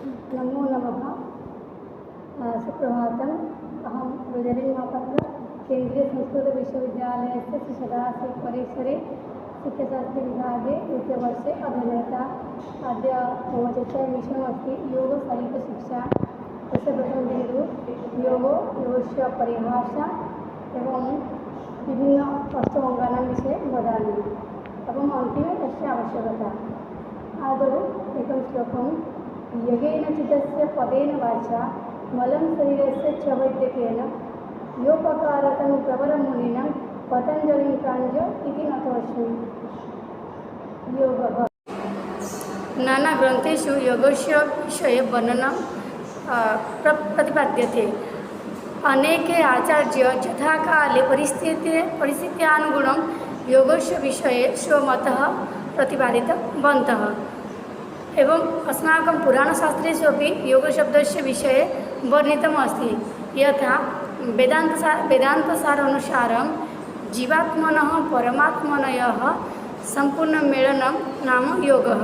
नमो नमः। सुप्रभातम्। अहं रोजलिनी महापात्र केन्द्रीय संस्कृत विश्वविद्यालयस्य श्री सदाशिवपरेश्वरे शिक्षाशास्त्रविभागे द्वितीयवर्षे अध्ययनरता। अद्य मम चर्चाविषयमस्ति योगशारीरिकशिक्षा। तस्य प्रथमबिन्दुः योगस्य परिभाषा एवं विभिन्न अष्टाङ्गानां विषये वदामि एवं अन्तिमे तस्य आवश्यकता। आदौ एकं श्लोकं योगेन चित्तस्य पदेन वाचा मलं शरीरस्य च वैद्यकेन योपकारतं प्रवरमुनिना पतञ्जलिं प्राञ्ज इति नतोऽस्मि। योगः नाना ग्रन्थेषु योगस्य विषये वर्णनं प्रतिपाद्यते। अनेके आचार्य यथाकाले परिस्थित्यानुगुणं योगस्य विषये स्वमतः प्रतिपादितवन्तः एवं अस्माकं पुराणशास्त्रेषु अपि योगशब्दस्य विषये वर्णितमस्ति। यथा वेदान्तसारानुसारं जीवात्मनः परमात्मनयोः सम्पूर्णमेलनं नाम योगः।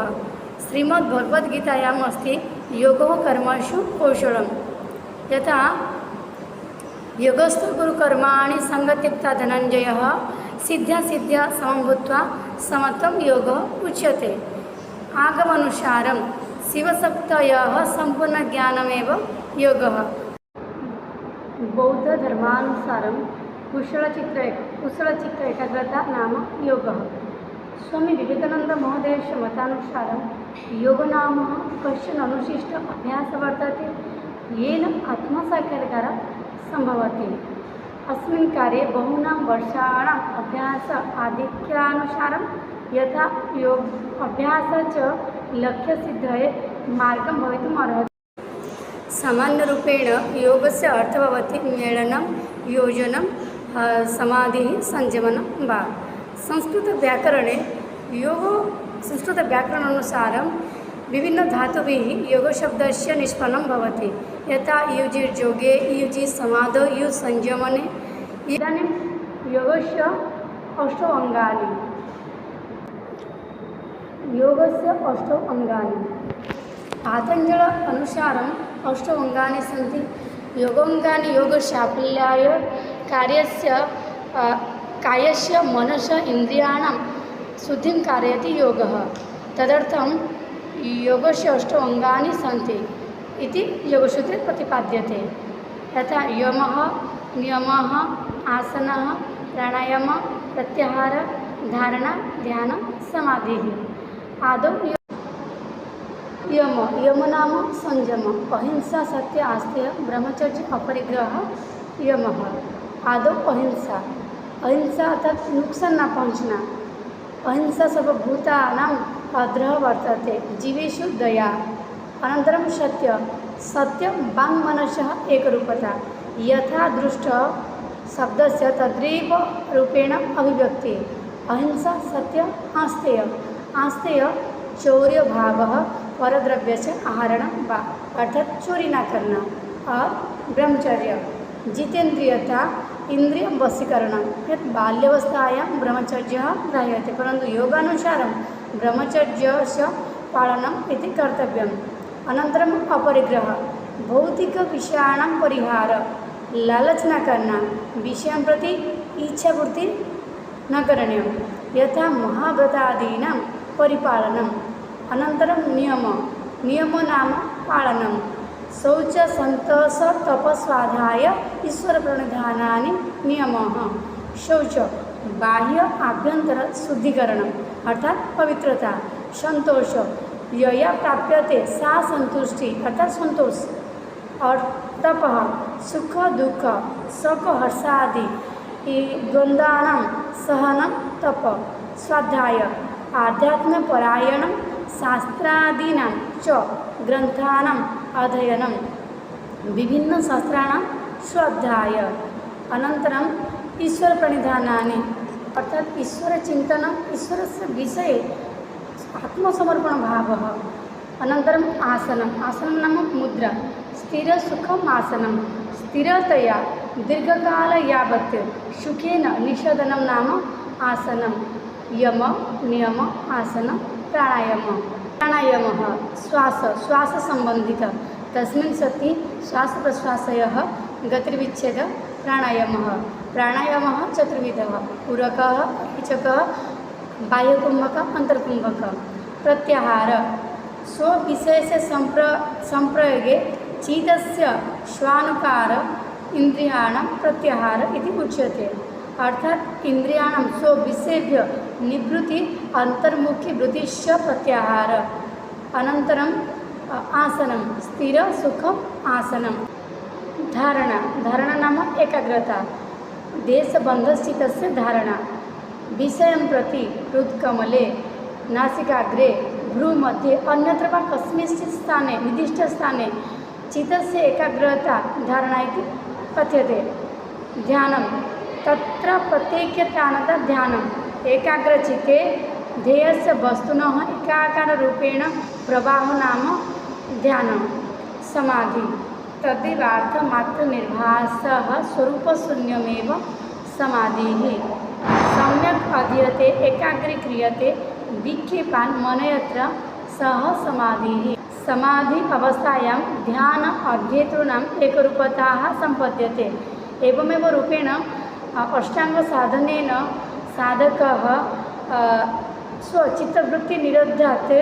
श्रीमद्भगवद्गीतायाम् अस्ति योगः कर्मसु कौशलम्। यथा योगस्थो गुरुकर्माणि सङ्गत्यक्ता धनञ्जयः सिद्ध्या समं भूत्वा समत्वं योगः उच्यते। आगमनुसारं शिवशक्तयः सम्पूर्णज्ञानमेव योगः। बौद्धधर्मानुसारं कुशलचित्त एकाग्रता नाम योगः। स्वामी विवेकानन्दमहोदयस्य मतानुसारं योग नाम कश्चन अनुशिष्ट अभ्यासः वर्तते येन आत्मसाक्षात्कारः सम्भवति। अस्मिन् कार्ये बहूनां वर्षाणाम् अभ्यास आधिक्यानुसारं यथा योग अभ्यासः च लक्ष्यसिद्धये मार्गं भवितुम् अर्हति। सामान्यरूपेण योगस्य अर्थः भवति मेलनं, योजनं, समाधिः, संयमनं वा। संस्कृतव्याकरणानुसारं विभिन्नधातुभिः योगशब्दस्य निष्पन्नं भवति। यथा युजिर्योगे, युजि समाधौ, युज् संयमने। इदानीं योगस्य अष्टौ अङ्गानि। योगस्य अष्टौ अङ्गानि। पातञ्जल अनुसारम् अष्टौ अङ्गानि सन्ति। योगाङ्गानि योगसाफल्याय कायस्य मनसः इन्द्रियाणां शुद्धिं कारयति योगः। तदर्थं योगस्य अष्टौ अङ्गानि सन्ति इति योगसूत्रे प्रतिपाद्यते। यथा यमः, नियमः, आसनः, प्राणायामः, प्रत्याहारः, धारणा, ध्यानं, समाधिः। आदौ यम नाम संयम, अहिंसा, सत्य, आस्तेय, ब्रह्मचर्य, अपरिग्रह यमः। आदौ अहिंसा अर्थात नुकसान न पहुँचना। अहिंसा सर्वभूतानाम् अग्रह वर्तते। जीवेषु दया। अनन्तरं सत्य वाङ्मनसः एकरूपता। यथा दृष्ट शब्दस्य तद्रेव रूपेण अभिव्यक्तिः। अहिंसा, सत्य, आस्तेय चौर्यभावः परद्रव्यस्य आहरणं वा अर्थात चोरी न करना। और ब्रह्मचर्य जितेन्द्रियता, इंद्रिय वशीकरणं। यत् बाल्यावस्थायां ब्रह्मचर्यः ग्रह्यते परन्तु योगानुसारं ब्रह्मचर्यस्य पालनम् इति कर्तव्यम्। अनन्तरम् अपरिग्रह, भौतिकविषयाणां परिहारः, लालच न करना, विषयं प्रति इच्छापूर्ति न करणीयं। यथा महाव्रतादीनां परिपालनम्। अनन्तरं नियम नाम पालनं। शौच, सन्तोष, तपस्वाध्याय, ईश्वरप्रणिधानानि नियमः। शौच बाह्य आभ्यंतर शुद्धिकरणम् अर्थात पवित्रता। संतोष यया प्राप्यते सा संतुष्टि अर्थात संतोष। और तपः सुख दुख शोक हर्षादि द्वन्द्वानां सहनं तप। स्वाध्याय आध्यात्मपरायणं, शास्त्रादीनां च ग्रन्थानाम् अध्ययनं, विभिन्नशास्त्राणां स्वाध्याय। अनन्तरम् ईश्वरप्रणिधानानि अर्थात ईश्वरचिन्तनं, ईश्वरस्य विषये आत्मसमर्पणभावः। अनन्तरम् आसनं नाम मुद्रा। स्थिरसुखम् आसनं, स्थिरतया दीर्घकाल यावत् सुखेन निषदनं नाम आसनं। यम, नियम, आसन, प्राणायाम। प्राणायामः श्वाससम्बन्धितः तस्मिन् सति श्वासप्रश्वासयोः गतिर्विच्छेदः प्राणायामः। प्राणायामः चतुर्विधः पूरकः, रेचकः, बाह्यकुम्भकः, अन्तर्कुम्भकः। प्रत्याहार स्वविशेषे संप्रयोगे चित्तस्य श्वानुकार इंद्रियाणां प्रत्याहार इति उच्यते। अर्थात इंद्रियाणां स्वविषयेभ्य निवृत्ति अंतर्मुखी वृत्तिश्च प्रत्याहार। अनन्तरं आसनं स्थिर सुखम आसनं। धारणा धारणा नाम एकाग्रता देशबन्धस्थितस्य धारणा। विषयं प्रति हृत्कमले नासिकाग्रे भ्रूमध्ये अन्यत्र वा कस्मिंश्चित् स्थाने निर्दिष्टस्थाने चित्तस्य एकाग्रता धारणा इति कथ्यते। ध्यानं तत्र प्रत्येकतानता ध्यानम् एकाग्रचित्ते ध्येयस्य वस्तुनः एकाकाररूपेण प्रवाहो नाम ध्यानं। समाधि तदेवार्थमात्रनिर्भासः स्वरूपशून्यमेव समाधिः। सम्यक् अधीयते एकाग्रीक्रियते विक्षेपान् मनयत्र सह समाधिः। समाधि अवस्थायां ध्यान अध्येतॄणाम् एकरूपताः सम्पद्यते। एवमेव रूपेण अष्टाङ्गसाधनेन साधकः स्वचित्तवृत्तिनिरोधात्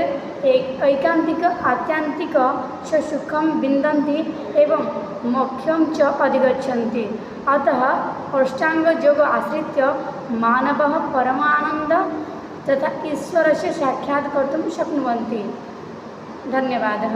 ऐकान्तिक आत्यान्तिक च सुखं विन्दन्ति एवं मोक्षं च अधिगच्छन्ति। अतः अष्टाङ्गयोग आश्रित्य मानवः परमानन्द तथा ईश्वरस्य साक्षात् कर्तुं शक्नुवन्ति। धन्यवादः।